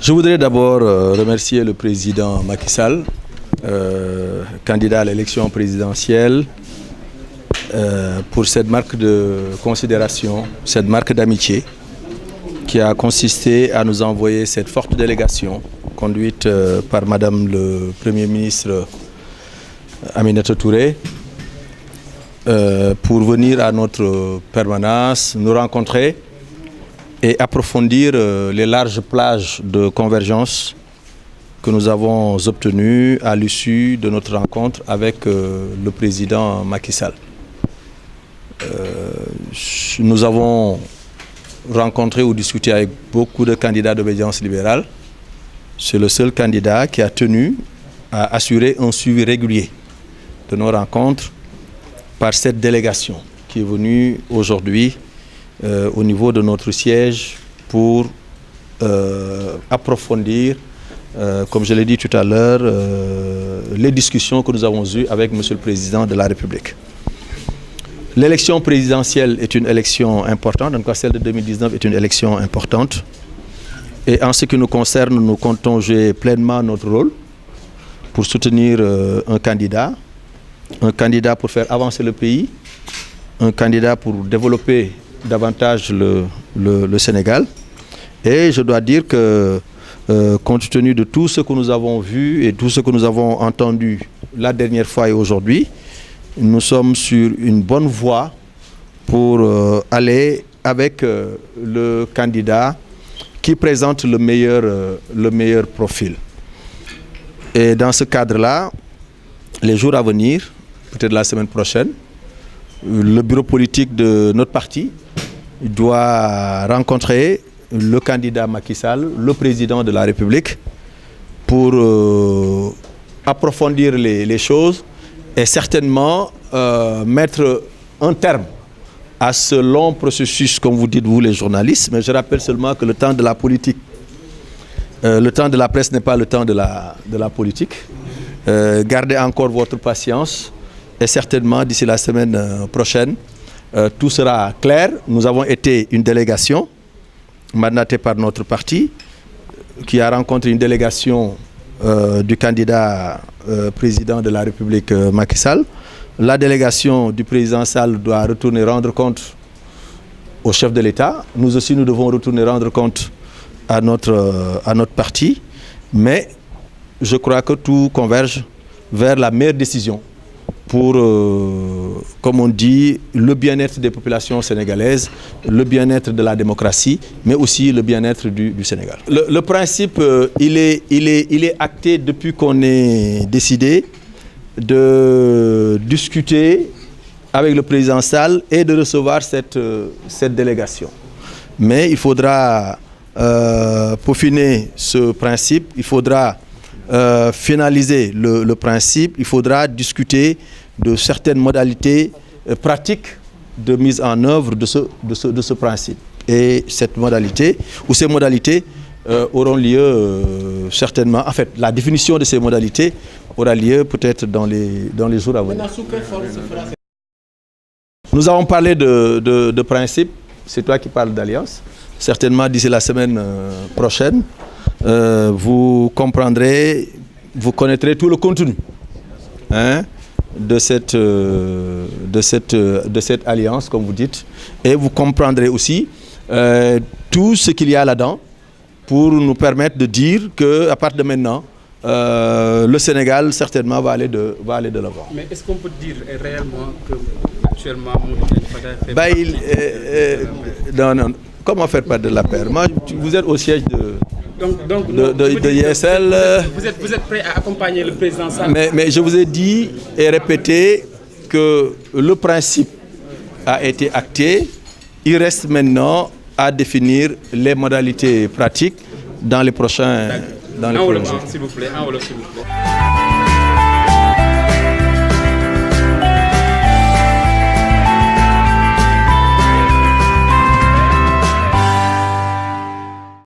Je voudrais d'abord remercier le président Macky Sall, candidat à l'élection présidentielle, pour cette marque de considération, cette marque d'amitié qui a consisté à nous envoyer cette forte délégation conduite par Madame le Premier ministre Aminata Touré pour venir à notre permanence, nous rencontrer et approfondir les larges plages de convergence que nous avons obtenues à l'issue de notre rencontre avec le président Macky Sall. Nous avons rencontré ou discuté avec beaucoup de candidats d'obédience libérale. C'est le seul candidat qui a tenu à assurer un suivi régulier de nos rencontres par cette délégation qui est venue aujourd'hui au niveau de notre siège pour approfondir, comme je l'ai dit tout à l'heure, les discussions que nous avons eues avec M. le Président de la République. L'élection présidentielle est une élection importante, en tout cas celle de 2019 est une élection importante. Et en ce qui nous concerne, nous comptons jouer pleinement notre rôle pour soutenir un candidat pour faire avancer le pays, un candidat pour développer davantage le Sénégal. Et je dois dire que compte tenu de tout ce que nous avons vu et tout ce que nous avons entendu la dernière fois et aujourd'hui, nous sommes sur une bonne voie pour aller avec le candidat qui présente le meilleur profil. Et dans ce cadre-là, les jours à venir, peut-être la semaine prochaine, le bureau politique de notre parti doit rencontrer le candidat Macky Sall, le président de la République, pour approfondir les choses et certainement mettre un terme à ce long processus, comme vous dites vous les journalistes. Mais je rappelle seulement que le temps de la politique, le temps de la presse n'est pas le temps de la politique. Gardez encore votre patience et certainement d'ici la semaine prochaine, tout sera clair. Nous avons été une délégation mandatée par notre parti qui a rencontré une délégation du candidat président de la République Macky Sall. La délégation du président Sall doit retourner rendre compte au chef de l'État. Nous aussi, nous devons retourner rendre compte à notre parti. Mais je crois que tout converge vers la meilleure décision pour, comme on dit, le bien-être des populations sénégalaises, le bien-être de la démocratie, mais aussi le bien-être du Sénégal. Le principe, il est acté depuis qu'on ait décidé de discuter avec le président Sall et de recevoir cette délégation. Mais il faudra peaufiner ce principe, il faudra finaliser le principe, il faudra discuter de certaines modalités pratiques de mise en œuvre de ce principe. Et cette modalité, ou ces modalités auront lieu certainement, en fait, la définition de ces modalités aura lieu peut-être dans les jours à venir. Nous avons parlé de principe, c'est toi qui parles d'alliance. Certainement d'ici la semaine prochaine, vous comprendrez, vous connaîtrez tout le contenu de cette alliance, comme vous dites, et vous comprendrez aussi tout ce qu'il y a là-dedans pour nous permettre de dire qu'à partir de maintenant, le Sénégal certainement va aller de l'avant. Mais est-ce qu'on peut dire réellement que actuellement non, comment faire part de la paire? Moi, vous êtes au siège de ISL. Vous êtes prêt à accompagner le président Sall? Mais je vous ai dit et répété que le principe a été acté. Il reste maintenant à définir les modalités pratiques dans les prochains jours. S'il vous plaît.